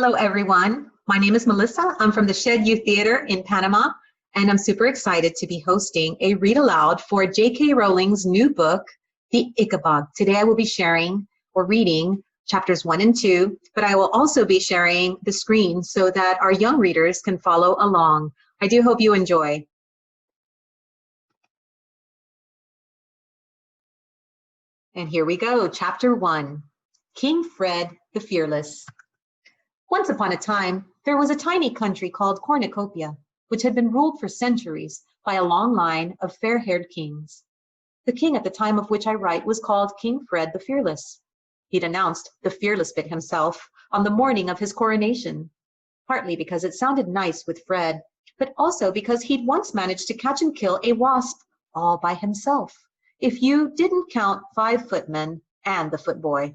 Hello, everyone. My name is Melissa. I'm from the Shed Youth Theater in Panama, and I'm super excited to be hosting a read aloud for J.K. Rowling's new book, The Ickabog. Today I will be sharing or reading chapters 1 and 2, but I will also be sharing the screen so that our young readers can follow along. I do hope you enjoy. And here we go, chapter 1, King Fred the Fearless. Once upon a time, there was a tiny country called Cornucopia, which had been ruled for centuries by a long line of fair-haired kings. The king at the time of which I write was called King Fred the Fearless. He'd announced the fearless bit himself on the morning of his coronation, partly because it sounded nice with Fred, but also because he'd once managed to catch and kill a wasp all by himself, if you didn't count 5 footmen and the footboy.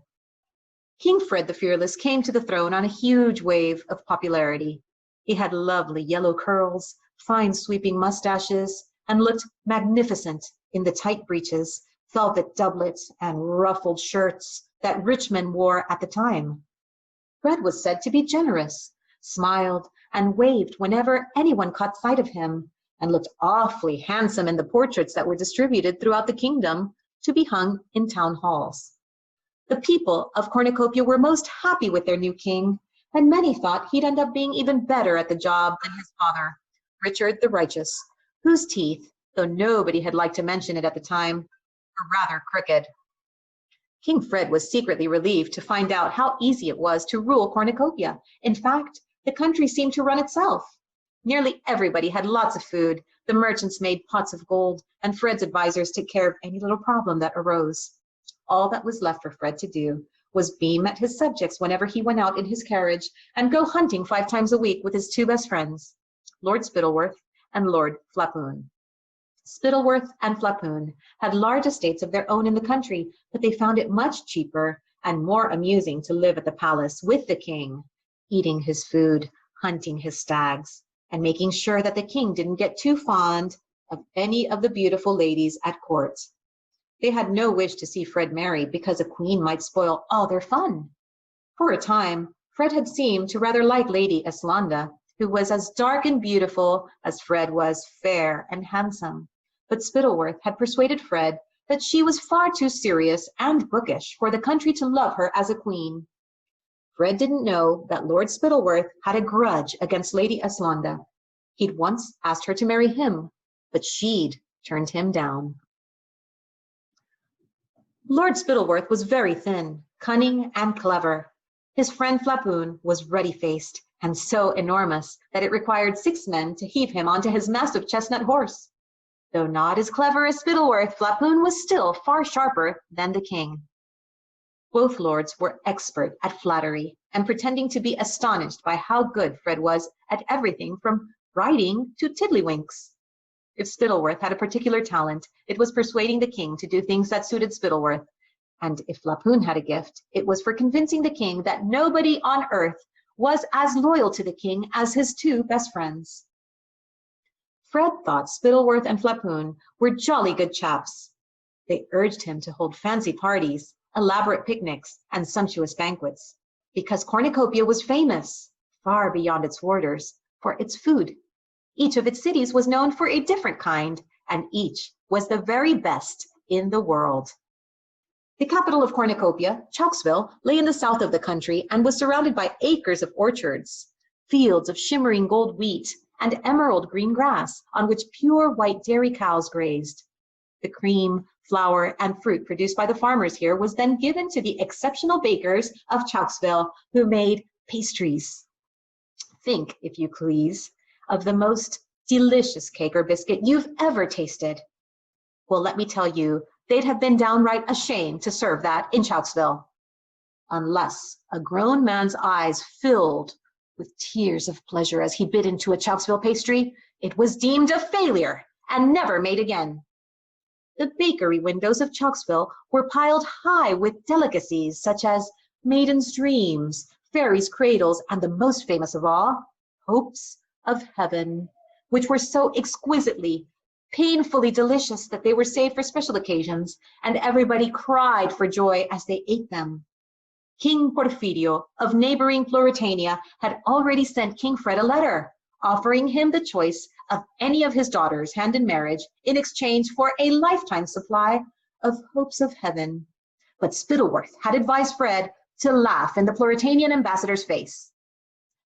King Fred the Fearless came to the throne on a huge wave of popularity. He had lovely yellow curls, fine sweeping mustaches, and looked magnificent in the tight breeches, velvet doublets, and ruffled shirts that rich men wore at the time. Fred was said to be generous, smiled, and waved whenever anyone caught sight of him, and looked awfully handsome in the portraits that were distributed throughout the kingdom to be hung in town halls. The people of Cornucopia were most happy with their new king, and many thought he'd end up being even better at the job than his father, Richard the Righteous, whose teeth, though nobody had liked to mention it at the time, were rather crooked. King Fred was secretly relieved to find out how easy it was to rule Cornucopia. In fact, the country seemed to run itself. Nearly everybody had lots of food, the merchants made pots of gold, and Fred's advisors took care of any little problem that arose. All that was left for Fred to do was beam at his subjects whenever he went out in his carriage and go hunting 5 times a week with his 2 best friends, Lord Spittleworth and Lord Flapoon. Spittleworth and Flapoon had large estates of their own in the country, but they found it much cheaper and more amusing to live at the palace with the king, eating his food, hunting his stags, and making sure that the king didn't get too fond of any of the beautiful ladies at court. They had no wish to see Fred married because a queen might spoil all their fun. For a time, Fred had seemed to rather like Lady Eslanda, who was as dark and beautiful as Fred was fair and handsome. But Spittleworth had persuaded Fred that she was far too serious and bookish for the country to love her as a queen. Fred didn't know that Lord Spittleworth had a grudge against Lady Eslanda. He'd once asked her to marry him, but she'd turned him down. Lord Spittleworth was very thin, cunning, and clever. His friend Flapoon was ruddy-faced and so enormous that it required 6 men to heave him onto his massive chestnut horse. Though not as clever as Spittleworth, Flapoon was still far sharper than the king. Both lords were expert at flattery and pretending to be astonished by how good Fred was at everything from riding to tiddlywinks. If Spittleworth had a particular talent, it was persuading the king to do things that suited Spittleworth. And if Flapoon had a gift, it was for convincing the king that nobody on earth was as loyal to the king as his 2 best friends. Fred thought Spittleworth and Flapoon were jolly good chaps. They urged him to hold fancy parties, elaborate picnics, and sumptuous banquets, because Cornucopia was famous, far beyond its borders, for its food. Each of its cities was known for a different kind, and each was the very best in the world. The capital of Cornucopia, Chauksville, lay in the south of the country and was surrounded by acres of orchards, fields of shimmering gold wheat, and emerald green grass on which pure white dairy cows grazed. The cream, flour, and fruit produced by the farmers here was then given to the exceptional bakers of Chauksville, who made pastries. Think, if you please, of the most delicious cake or biscuit you've ever tasted. Well, let me tell you, they'd have been downright ashamed to serve that in Chauksville, unless a grown man's eyes filled with tears of pleasure as he bit into a Chauksville pastry. It was deemed a failure and never made again. The bakery windows of Chauksville were piled high with delicacies such as maiden's dreams, fairies' cradles, and the most famous of all, hopes of heaven, which were so exquisitely, painfully delicious that they were saved for special occasions, and everybody cried for joy as they ate them. King Porfirio of neighboring Floritania had already sent King Fred a letter, offering him the choice of any of his daughters hand in marriage in exchange for a lifetime supply of hopes of heaven. But Spittleworth had advised Fred to laugh in the Floritanian ambassador's face.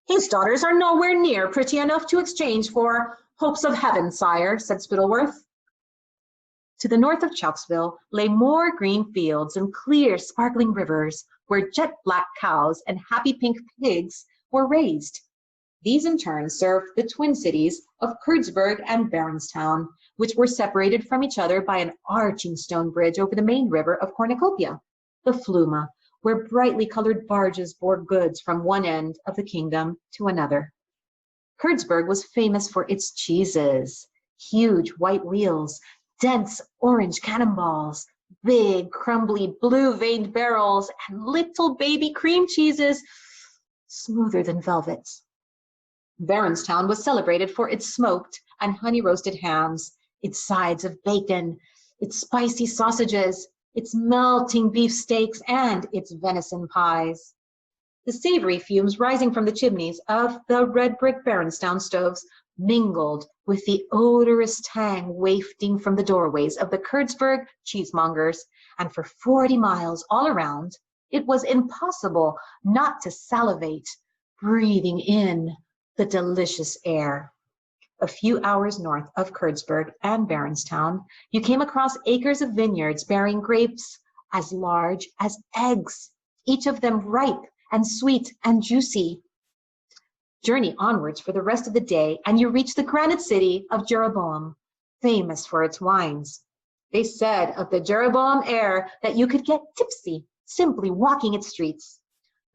"His daughters are nowhere near pretty enough to exchange for hopes of heaven, sire," said Spittleworth. To the north of Chauxville lay more green fields and clear, sparkling rivers where jet black cows and happy pink pigs were raised. These in turn served the twin cities of Kurdsburg and Baronstown, which were separated from each other by an arching stone bridge over the main river of Cornucopia, the Fluma, where brightly colored barges bore goods from one end of the kingdom to another. Kurdsburg was famous for its cheeses, huge white wheels, dense orange cannonballs, big crumbly blue-veined barrels, and little baby cream cheeses, smoother than velvet. Baronstown was celebrated for its smoked and honey-roasted hams, its sides of bacon, its spicy sausages, its melting beef steaks, and its venison pies. The savory fumes rising from the chimneys of the red brick Baronstown stoves mingled with the odorous tang wafting from the doorways of the Kurdsburg cheesemongers, and for 40 miles all around, it was impossible not to salivate, breathing in the delicious air. A few hours north of Kurdsburg and Baronstown, you came across acres of vineyards bearing grapes as large as eggs, each of them ripe and sweet and juicy. Journey onwards for the rest of the day, and you reach the granite city of Jeroboam, famous for its wines. They said of the Jeroboam air that you could get tipsy simply walking its streets.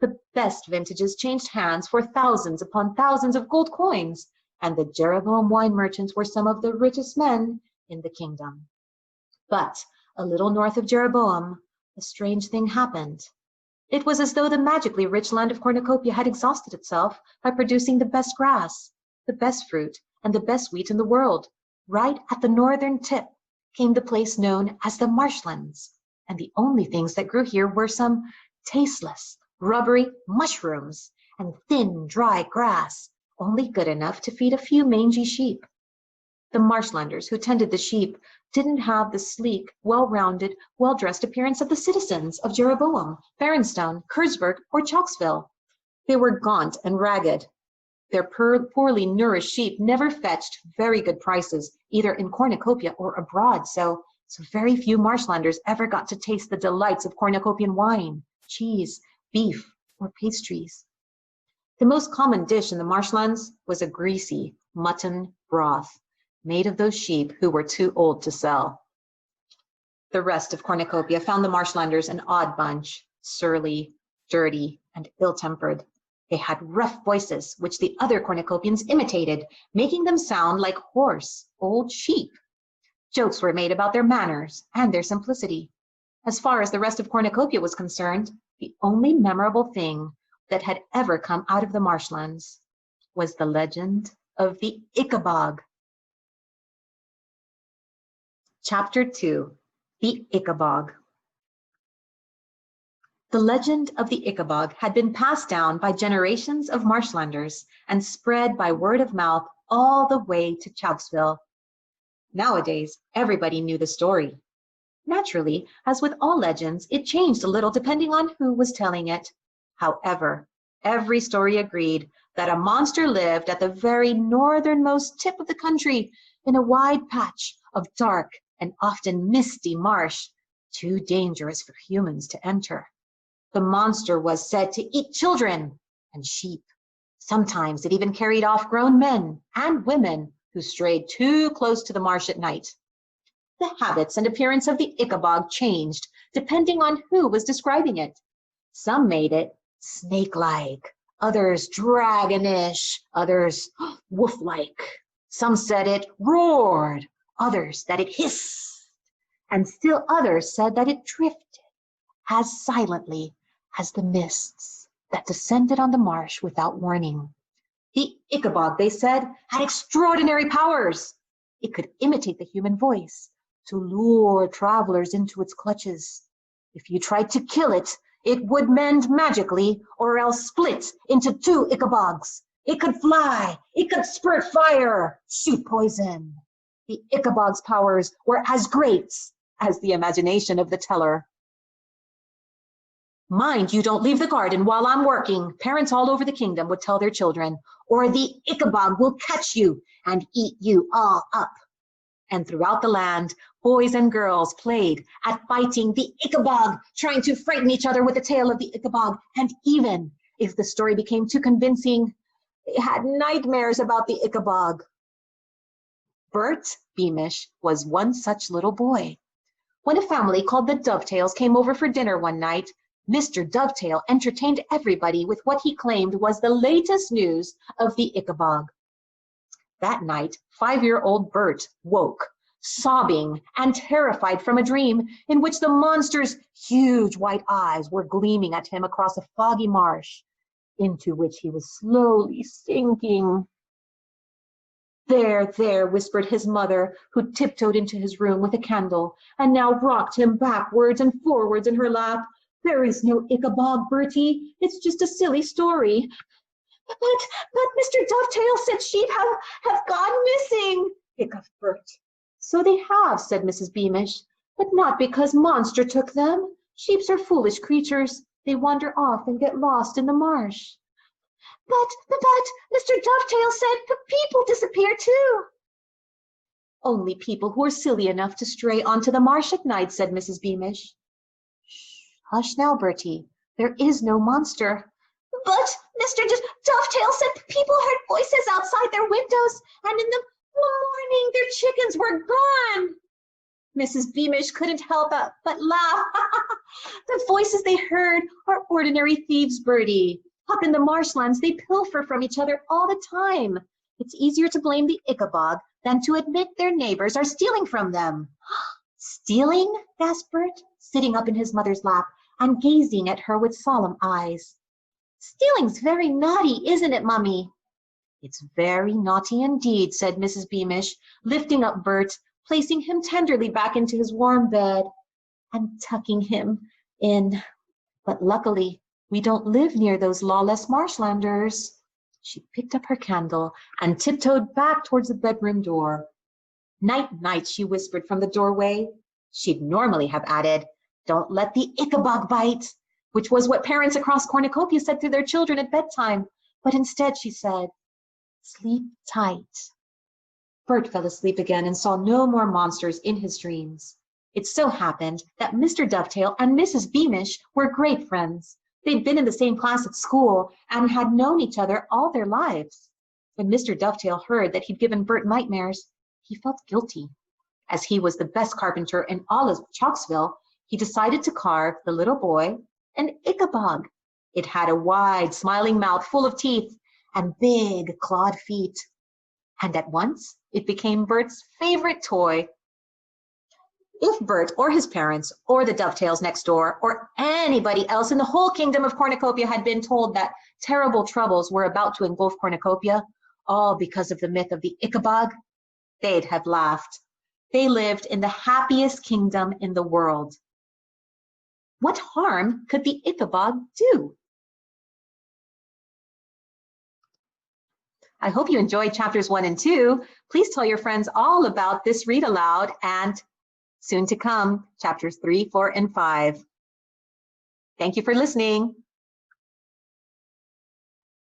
The best vintages changed hands for thousands upon thousands of gold coins, and the Jeroboam wine merchants were some of the richest men in the kingdom. But a little north of Jeroboam, a strange thing happened. It was as though the magically rich land of Cornucopia had exhausted itself by producing the best grass, the best fruit, and the best wheat in the world. Right at the northern tip came the place known as the marshlands, and the only things that grew here were some tasteless, rubbery mushrooms and thin, dry grass, only good enough to feed a few mangy sheep. The marshlanders who tended the sheep didn't have the sleek, well-rounded, well-dressed appearance of the citizens of Jeroboam, Baronstown, Kurdsburg, or Chauxville. They were gaunt and ragged. Their poorly nourished sheep never fetched very good prices, either in Cornucopia or abroad, so very few marshlanders ever got to taste the delights of cornucopian wine, cheese, beef, or pastries. The most common dish in the marshlands was a greasy mutton broth, made of those sheep who were too old to sell. The rest of Cornucopia found the marshlanders an odd bunch, surly, dirty, and ill-tempered. They had rough voices, which the other Cornucopians imitated, making them sound like hoarse, old sheep. Jokes were made about their manners and their simplicity. As far as the rest of Cornucopia was concerned, the only memorable thing that had ever come out of the marshlands was the legend of the Ickabog. Chapter 2, The Ickabog. The legend of the Ickabog had been passed down by generations of marshlanders and spread by word of mouth all the way to Chauxville. Nowadays, everybody knew the story. Naturally, as with all legends, it changed a little depending on who was telling it. However, every story agreed that a monster lived at the very northernmost tip of the country in a wide patch of dark and often misty marsh, too dangerous for humans to enter. The monster was said to eat children and sheep. Sometimes it even carried off grown men and women who strayed too close to the marsh at night. The habits and appearance of the Ickabog changed depending on who was describing it. Some made it snake-like, others dragonish, others wolf-like. Some said it roared, others that it hissed, and still others said that it drifted as silently as the mists that descended on the marsh without warning. The Ickabog, they said, had extraordinary powers. It could imitate the human voice to lure travelers into its clutches. If you tried to kill it, It would mend magically or else split into 2 Ickabogs. It could fly, it could spurt fire, shoot poison. The Ickabog's powers were as great as the imagination of the teller. Mind you don't leave the garden while I'm working, parents all over the kingdom would tell their children, or the Ickabog will catch you and eat you all up. And throughout the land, boys and girls played at fighting the Ickabog, trying to frighten each other with the tail of the Ickabog. And even if the story became too convincing, they had nightmares about the Ickabog. Bert Beamish was one such little boy. When a family called the Dovetails came over for dinner one night, Mr. Dovetail entertained everybody with what he claimed was the latest news of the Ickabog. That night, 5-year-old Bert woke, sobbing and terrified from a dream in which the monster's huge white eyes were gleaming at him across a foggy marsh, into which he was slowly sinking. There, whispered his mother, who tiptoed into his room with a candle and now rocked him backwards and forwards in her lap. There is no Ickabog, Bertie. It's just a silly story. But Mr. Dovetail said she'd have gone missing, hiccuped Bert. So they have, said Mrs. Beamish, but not because monster took them. Sheeps are foolish creatures. They wander off and get lost in the marsh. But Mr. Dovetail said people disappear too. Only people who are silly enough to stray onto the marsh at night, said Mrs. Beamish. Shh, hush now, Bertie. There is no monster. But Mr. Dovetail said people heard voices outside their windows, and in the morning their chickens were gone. Mrs. Beamish couldn't help but laugh. The voices they heard are ordinary thieves, Bertie. Up in the marshlands, they pilfer from each other all the time. It's easier to blame the Ickabog than to admit their neighbors are stealing from them. Stealing? gasped Bert, sitting up in his mother's lap and gazing at her with solemn eyes. Stealing's very naughty, isn't it, Mummy? It's very naughty indeed, said Mrs. Beamish, lifting up Bert, placing him tenderly back into his warm bed and tucking him in. But luckily, we don't live near those lawless marshlanders. She picked up her candle and tiptoed back towards the bedroom door. Night, night, she whispered from the doorway. She'd normally have added, don't let the Ickabog bite, which was what parents across Cornucopia said to their children at bedtime. But instead she said, sleep tight. Bert fell asleep again and saw no more monsters in his dreams. It so happened that Mr. Dovetail and Mrs. Beamish were great friends. They'd been in the same class at school and had known each other all their lives. When Mr. Dovetail heard that he'd given Bert nightmares, he felt guilty. As he was the best carpenter in all of Chalksville, he decided to carve the little boy an Ickabog. It had a wide, smiling mouth full of teeth and big, clawed feet. And at once, it became Bert's favorite toy. If Bert or his parents or the Dovetails next door or anybody else in the whole kingdom of Cornucopia had been told that terrible troubles were about to engulf Cornucopia, all because of the myth of the Ickabog, they'd have laughed. They lived in the happiest kingdom in the world. What harm could the Ickabog do? I hope you enjoyed chapters 1 and 2. Please tell your friends all about this read aloud and soon to come, chapters 3, 4, and 5. Thank you for listening.